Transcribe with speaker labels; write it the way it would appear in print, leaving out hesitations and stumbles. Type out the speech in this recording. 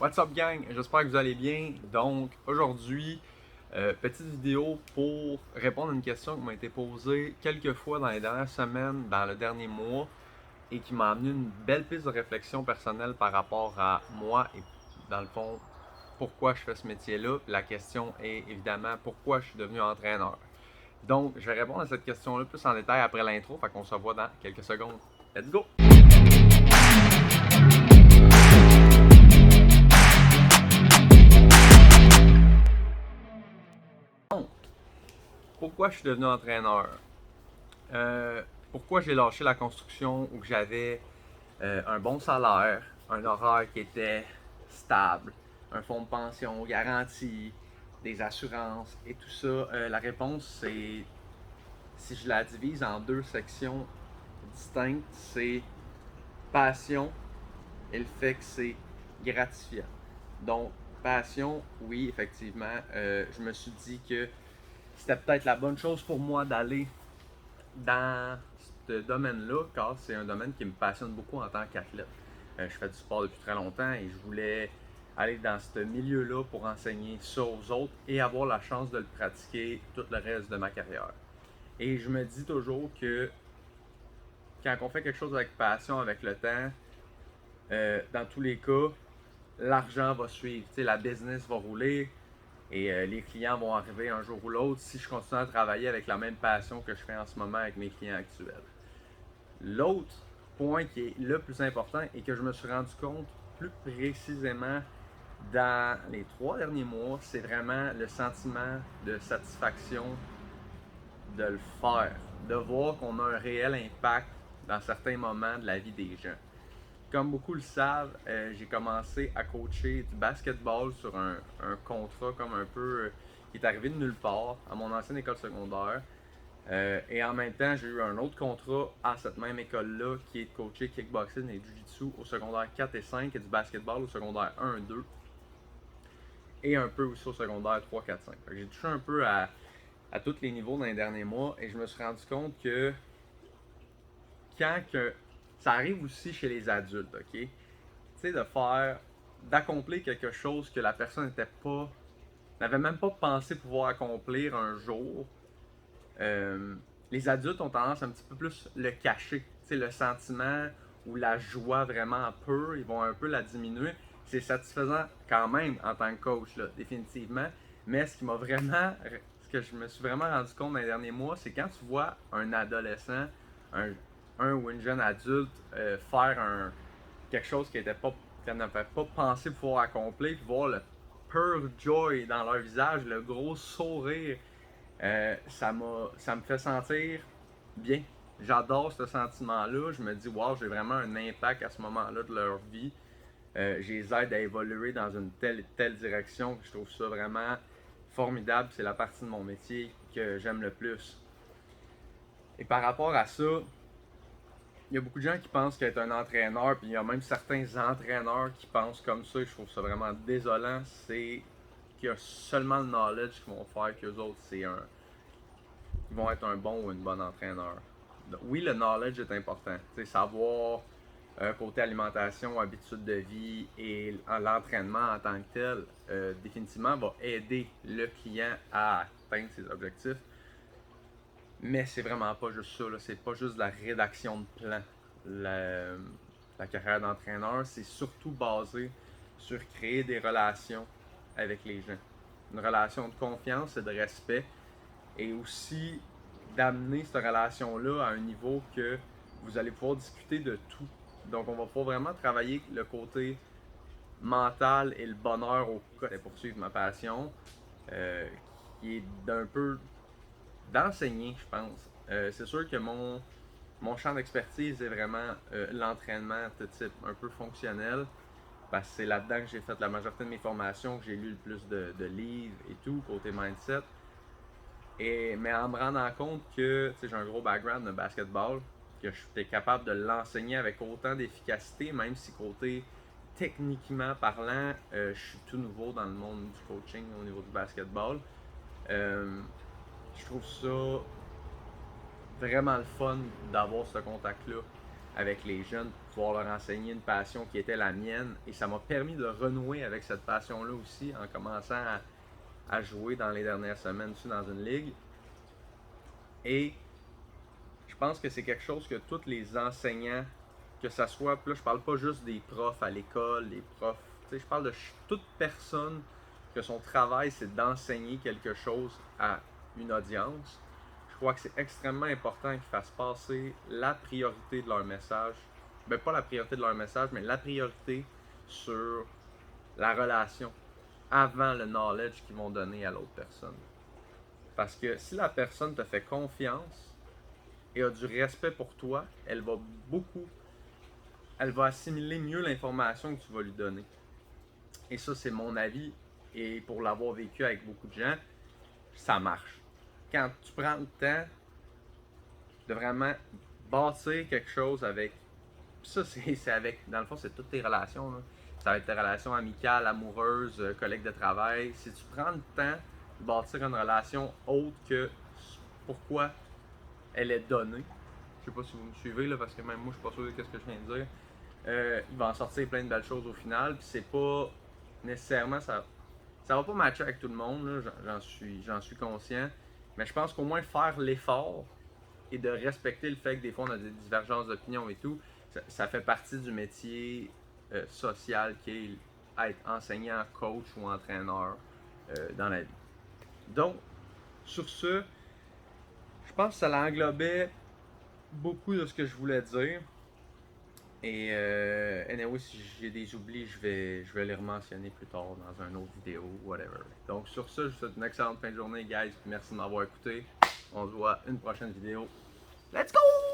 Speaker 1: What's up gang? J'espère que vous allez bien. Donc aujourd'hui, petite vidéo pour répondre à une question qui m'a été posée quelques fois dans les dernières semaines, dans le dernier mois, et qui m'a amené une belle piste de réflexion personnelle par rapport à moi et dans le fond, pourquoi je fais ce métier-là. La question est évidemment pourquoi je suis devenu entraîneur. Donc je vais répondre à cette question-là plus en détail après l'intro, fait qu'on se voit dans quelques secondes. Let's go! Pourquoi je suis devenu entraîneur? Pourquoi j'ai lâché la construction où j'avais un bon salaire, un horaire qui était stable, un fonds de pension garanti, des assurances et tout ça? La réponse, c'est, si je la divise en deux sections distinctes, c'est passion et le fait que c'est gratifiant. Donc, passion, oui, effectivement, je me suis dit que c'était peut-être la bonne chose pour moi d'aller dans ce domaine-là, car c'est un domaine qui me passionne beaucoup en tant qu'athlète. Je fais du sport depuis très longtemps et je voulais aller dans ce milieu-là pour enseigner ça aux autres et avoir la chance de le pratiquer tout le reste de ma carrière. Et je me dis toujours que quand on fait quelque chose avec passion, avec le temps, dans tous les cas, l'argent va suivre. T'sais, la business va rouler et les clients vont arriver un jour ou l'autre si je continue à travailler avec la même passion que je fais en ce moment avec mes clients actuels. L'autre point qui est le plus important et que je me suis rendu compte plus précisément dans les 3 derniers mois, c'est vraiment le sentiment de satisfaction de le faire, de voir qu'on a un réel impact dans certains moments de la vie des gens. Comme beaucoup le savent, j'ai commencé à coacher du basketball sur un contrat comme un peu qui est arrivé de nulle part à mon ancienne école secondaire. Et en même temps, j'ai eu un autre contrat à cette même école-là qui est de coacher kickboxing et jiu-jitsu au secondaire 4 et 5 et du basketball au secondaire 1 et 2 et un peu aussi au secondaire 3, 4, 5. J'ai touché un peu à tous les niveaux dans les derniers mois et je me suis rendu compte que quand que ça arrive aussi chez les adultes, ok? Tu sais, d'accomplir quelque chose que la personne n'avait même pas pensé pouvoir accomplir un jour. Euh, les adultes ont tendance un petit peu plus le cacher. Tu sais, le sentiment ou la joie vraiment peu, ils vont un peu la diminuer. C'est satisfaisant quand même en tant que coach, là, définitivement. Mais ce que je me suis vraiment rendu compte dans les derniers mois, c'est quand tu vois un adolescent, un ou une jeune adulte faire quelque chose qu'elle n'avait pas pensé pouvoir accomplir, puis voir le pure joy dans leur visage, le gros sourire, ça me fait sentir bien. J'adore ce sentiment-là. Je me dis, wow, j'ai vraiment un impact à ce moment-là de leur vie. Je les aide à évoluer dans une telle et telle direction. Je trouve ça vraiment formidable. C'est la partie de mon métier que j'aime le plus. Et par rapport à ça, il y a beaucoup de gens qui pensent qu'être un entraîneur, puis il y a même certains entraîneurs qui pensent comme ça. Je trouve ça vraiment désolant. C'est qu'il y a seulement le knowledge qui vont faire qu'eux autres, ils vont être un bon ou une bonne entraîneur. Oui, le knowledge est important. T'sais, savoir côté alimentation, habitude de vie et l'entraînement en tant que tel, définitivement va aider le client à atteindre ses objectifs. Mais c'est vraiment pas juste ça. C'est pas juste de la rédaction de plan. La carrière d'entraîneur, c'est surtout basé sur créer des relations avec les gens. Une relation de confiance et de respect. Et aussi d'amener cette relation-là à un niveau que vous allez pouvoir discuter de tout. Donc, on va pouvoir vraiment travailler le côté mental et le bonheur au quotidien pour poursuivre ma passion, euh, qui est d'un peu d'enseigner, je pense. C'est sûr que mon champ d'expertise est vraiment l'entraînement de type un peu fonctionnel, parce que c'est là-dedans que j'ai fait la majorité de mes formations, que j'ai lu le plus de livres et tout, côté mindset. Mais en me rendant compte que j'ai un gros background de basketball, que j'étais capable de l'enseigner avec autant d'efficacité, même si côté techniquement parlant, je suis tout nouveau dans le monde du coaching au niveau du basketball. Je trouve ça vraiment le fun d'avoir ce contact-là avec les jeunes pouvoir leur enseigner une passion qui était la mienne. Et ça m'a permis de renouer avec cette passion-là aussi en commençant à jouer dans les dernières semaines aussi dans une ligue. Et je pense que c'est quelque chose que tous les enseignants, que ça soit, là je parle pas juste des profs à l'école, les profs, je parle de toute personne que son travail c'est d'enseigner quelque chose à une audience. Je crois que c'est extrêmement important qu'ils fassent passer la priorité de leur message. Ben pas la priorité de leur message, mais la priorité sur la relation avant le knowledge qu'ils vont donner à l'autre personne. Parce que si la personne te fait confiance et a du respect pour toi, elle va assimiler mieux l'information que tu vas lui donner. Et ça, c'est mon avis. Et pour l'avoir vécu avec beaucoup de gens, ça marche. Quand tu prends le temps de vraiment bâtir quelque chose avec. Ça, c'est avec. Dans le fond, c'est toutes tes relations. Là. Ça va être tes relations amicales, amoureuses, collègues de travail. Si tu prends le temps de bâtir une relation autre que pourquoi elle est donnée. Je sais pas si vous me suivez là, parce que même moi je suis pas sûr de ce que je viens de dire. Il va en sortir plein de belles choses au final. Puis c'est pas nécessairement ça va pas matcher avec tout le monde, là, j'en suis conscient. Mais je pense qu'au moins faire l'effort et de respecter le fait que des fois on a des divergences d'opinion et tout, ça fait partie du métier social qui est être enseignant, coach ou entraîneur dans la vie. Donc, sur ce, je pense que ça l'englobait beaucoup de ce que je voulais dire. Et anyway, si j'ai des oublis, je vais les rementionner plus tard dans une autre vidéo, whatever. Donc sur ce, je vous souhaite une excellente fin de journée, guys. Merci de m'avoir écouté. On se voit une prochaine vidéo. Let's go!